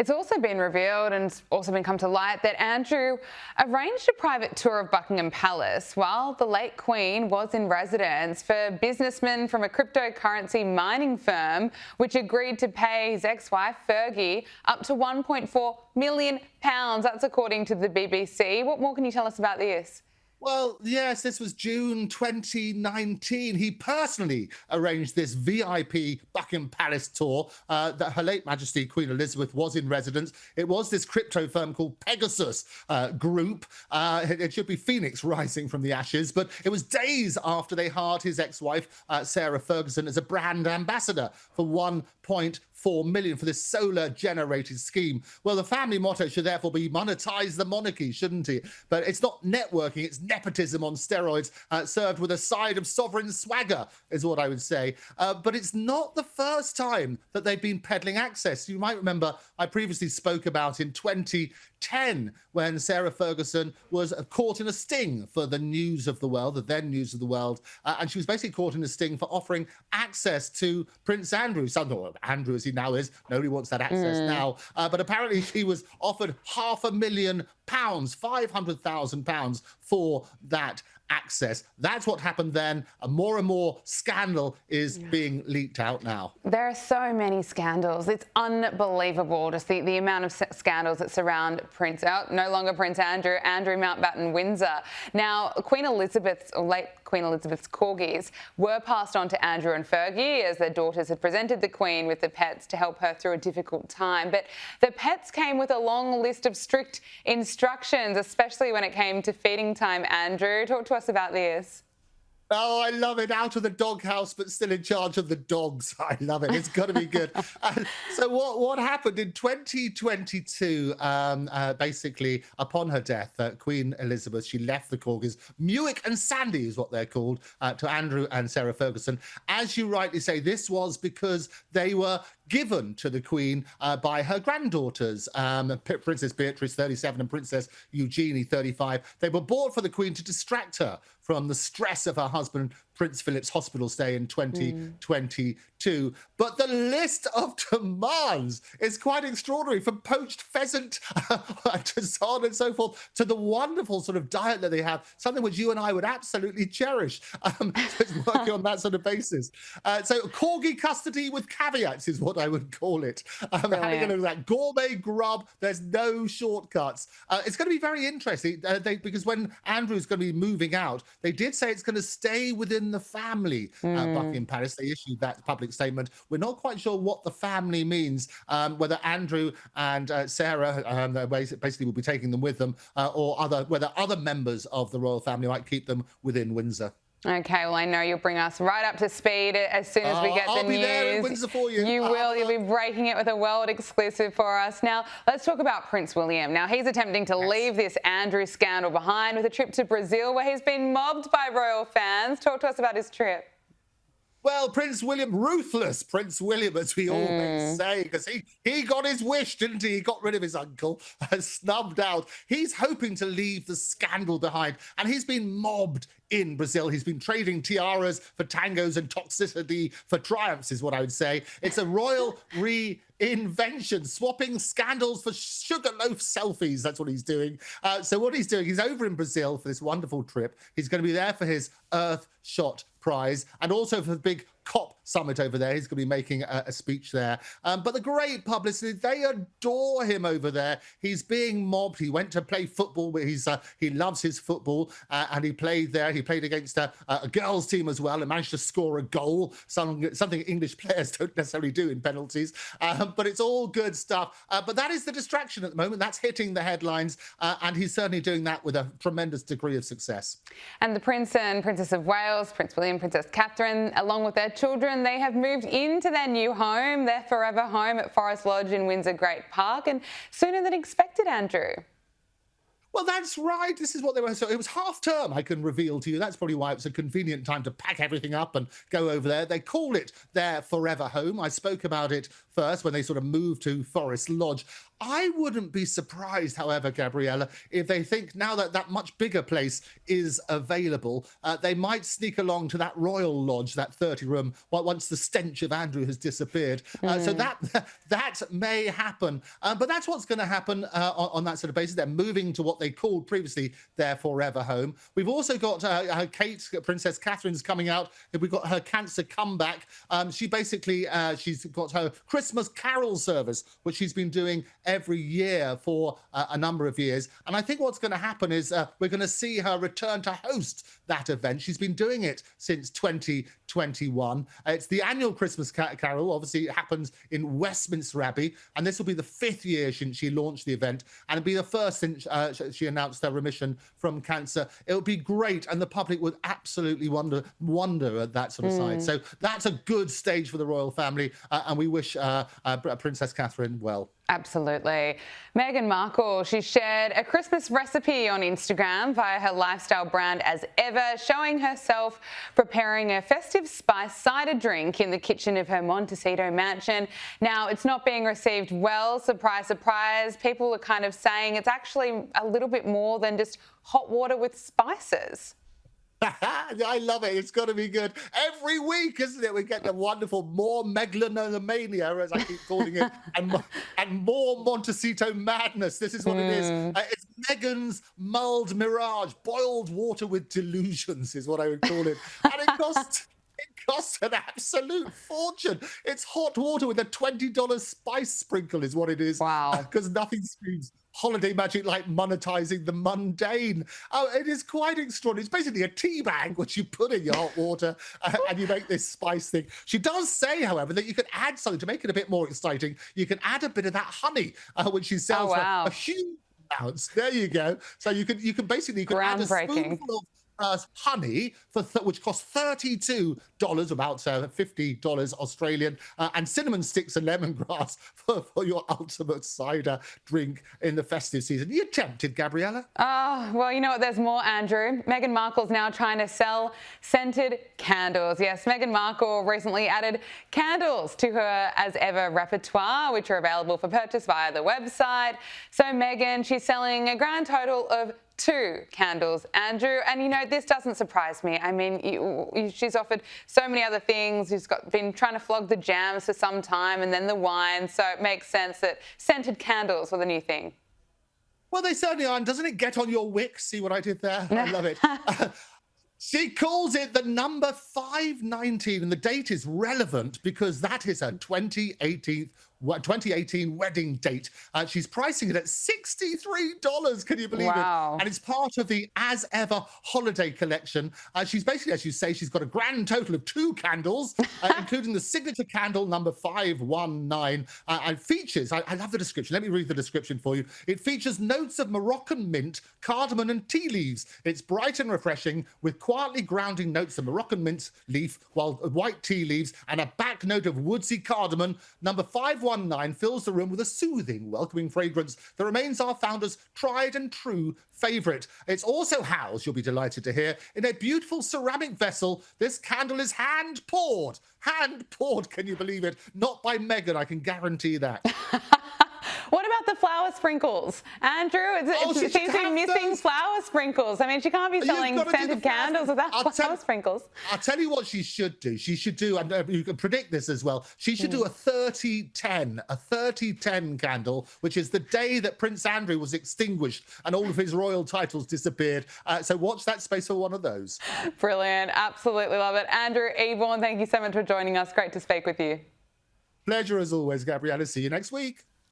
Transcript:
It's also been revealed and also been come to light that Andrew arranged a private tour of Buckingham Palace while the late Queen was in residence for businessmen from a cryptocurrency mining firm, which agreed to pay his ex-wife Fergie up to £1.4 million. That's according to the BBC. What more can you tell us about this? Well, yes, this was June 2019. He personally arranged this VIP Buckingham Palace tour that Her late Majesty Queen Elizabeth was in residence. It was this crypto firm called Pegasus Group. It should be Phoenix rising from the ashes, but it was days after they hired his ex-wife, Sarah Ferguson, as a brand ambassador for £1.4 million for this solar generated scheme. Well, the family motto should therefore be monetize the monarchy, shouldn't it? But it's not networking, it's nepotism on steroids, served with a side of sovereign swagger, is what I would say. But it's not the first time that they've been peddling access. You might remember I previously spoke about in 2010 when Sarah Ferguson was caught in a sting for the News of the World, the then News of the World, and she was basically caught in a sting for offering access to Prince Andrew, son of Andrew as he now is. Nobody wants that access now, but apparently she was offered £500,000, £500,000 for that access. That's what happened then. And more scandal is being leaked out now. There are so many scandals. It's unbelievable, just the amount of scandals that surround no longer Prince Andrew, Andrew Mountbatten Windsor. Now, Queen Elizabeth's, or late Queen Elizabeth's corgis were passed on to Andrew and Fergie as their daughters had presented the Queen with the pets to help her through a difficult time. But the pets came with a long list of strict instructions, especially when it came to feeding time. Andrew, talk to us about this. Oh, I love it. Out of the doghouse, but still in charge of the dogs. I love it. It's got to be good. So what happened in 2022, basically, upon her death, Queen Elizabeth, she left the corgis. Muick and Sandy is what they're called, to Andrew and Sarah Ferguson. As you rightly say, this was because they were given to the Queen by her granddaughters, Princess Beatrice, 37, and Princess Eugenie, 35. They were bought for the Queen to distract her from the stress of her husband Prince Philip's hospital stay in 2022. But the list of demands is quite extraordinary, from poached pheasant to so on and so forth, to the wonderful sort of diet that they have, something which you and I would absolutely cherish. So it's working on that sort of basis. So corgi custody with caveats is what I would call it. Having a look at that gourmet grub, there's no shortcuts. It's going to be very interesting because when Andrew's going to be moving out, they did say it's going to stay within the family at Buckingham Palace. They issued that public statement. We're not quite sure what the family means, whether Andrew and Sarah basically will be taking them with them, or whether other members of the royal family might keep them within Windsor. Okay, well, I know you'll bring us right up to speed as soon as we get the news. I'll be there in Windsor for you. You will. You'll be breaking it with a world exclusive for us. Now, let's talk about Prince William. Now, he's attempting to leave this Andrew scandal behind with a trip to Brazil where he's been mobbed by royal fans. Talk to us about his trip. Well, Prince William, ruthless Prince William, as we always say, because he got his wish, didn't he? He got rid of his uncle, snubbed out. He's hoping to leave the scandal behind, and he's been mobbed in Brazil. He's been trading tiaras for tangos and toxicity for triumphs, is what I would say. It's a royal reinvention, swapping scandals for sugarloaf selfies. That's what he's doing. So what he's doing, he's over in Brazil for this wonderful trip. He's going to be there for his Earthshot Prize and also for the big COP summit over there. He's going to be making a speech there. But the great publicity, they adore him over there. He's being mobbed. He went to play football, but he loves his football, and he played there. He played against a girls' team as well and managed to score a goal, something English players don't necessarily do in penalties. But it's all good stuff. But that is the distraction at the moment. That's hitting the headlines, and he's certainly doing that with a tremendous degree of success. And the Prince and Princess of Wales, Prince William, Princess Catherine, along with their children, they have moved into their new home, their forever home at Forest Lodge in Windsor Great Park, and sooner than expected, Andrew. Well, that's right. This is what they were. So it was half term, I can reveal to you. That's probably why it was a convenient time to pack everything up and go over there. They call it their forever home. I spoke about it first when they sort of moved to Forest Lodge. I wouldn't be surprised, however, Gabriella, if they think now that that much bigger place is available, they might sneak along to that Royal Lodge, that 30-room, once the stench of Andrew has disappeared. So that may happen. But that's what's going to happen on that sort of basis. They're moving to what they called previously their forever home. We've also got Princess Catherine's coming out. We've got her cancer comeback. She basically, she's got her Christmas Carol service, which she's been doing every year for a number of years. And I think what's going to happen is we're going to see her return to host that event. She's been doing it since 2021. It's the annual Christmas Carol. Obviously, it happens in Westminster Abbey. And this will be the 5th year since she launched the event. And it'll be the first since she announced her remission from cancer. It would be great. And the public would absolutely wonder at that sort of side. So that's a good stage for the royal family. And we wish Princess Catherine well. Absolutely. Meghan Markle, she shared a Christmas recipe on Instagram via her lifestyle brand As Ever, showing herself preparing a festive spice cider drink in the kitchen of her Monetise mansion. Now, it's not being received well, surprise, surprise. People are kind of saying it's actually a little bit more than just hot water with spices. I love it. It's got to be good. Every week, isn't it? We get the wonderful more megalomania, as I keep calling it, and more Montecito madness. This is what it is. It's Meghan's mulled mirage, boiled water with delusions is what I would call it. And it costs an absolute fortune. It's hot water with a $20 spice sprinkle is what it is. Wow. Because nothing screams holiday magic like monetizing the mundane. Oh, it is quite extraordinary. It's basically a tea bag which you put in your hot water and you make this spice thing. She does say, however, that you can add something to make it a bit more exciting. You can add a bit of that honey, which she sells for a huge amounts. There you go. So you can basically add a spoonful of honey which costs $32, about $50 Australian, and cinnamon sticks and lemongrass for your ultimate cider drink in the festive season. Are you tempted, Gabriella? Oh, well, you know what? There's more, Andrew. Meghan Markle's now trying to sell scented candles. Yes, Meghan Markle recently added candles to her As Ever repertoire, which are available for purchase via the website. So Meghan, she's selling a grand total of 2 candles, Andrew. And, you know, this doesn't surprise me. I mean, she's offered so many other things. She's been trying to flog the jams for some time and then the wine. So it makes sense that scented candles were the new thing. Well, they certainly are. And doesn't it get on your wick? See what I did there? I love it. She calls it the number 519, and the date is relevant because that is her 2018 wedding date. She's pricing it at $63. Can you believe it? And it's part of the As Ever holiday collection. She's basically, as you say, she's got a grand total of 2 candles, including the signature candle number 519, and features, I love the description. Let me read the description for you. It features notes of Moroccan mint, cardamom, and tea leaves. It's bright and refreshing with quietly grounding notes of Moroccan mint leaf, while white tea leaves, and a back note of woodsy cardamom. Number 519 fills the room with a soothing, welcoming fragrance that remains our founder's tried and true favourite. It's also housed, you'll be delighted to hear, in a beautiful ceramic vessel. This candle is hand poured. Hand poured, can you believe it? Not by Meghan, I can guarantee that. What about the flower sprinkles? Andrew, it seems to be missing flower sprinkles. I mean, she can't be selling scented candles without flower sprinkles. I'll tell you what she should do. She should do, and you can predict this as well, she should do a 3010 candle, which is the day that Prince Andrew was extinguished and all of his royal titles disappeared. So watch that space for one of those. Brilliant. Absolutely love it. Andrew Eborn, thank you so much for joining us. Great to speak with you. Pleasure as always, Gabriella. See you next week.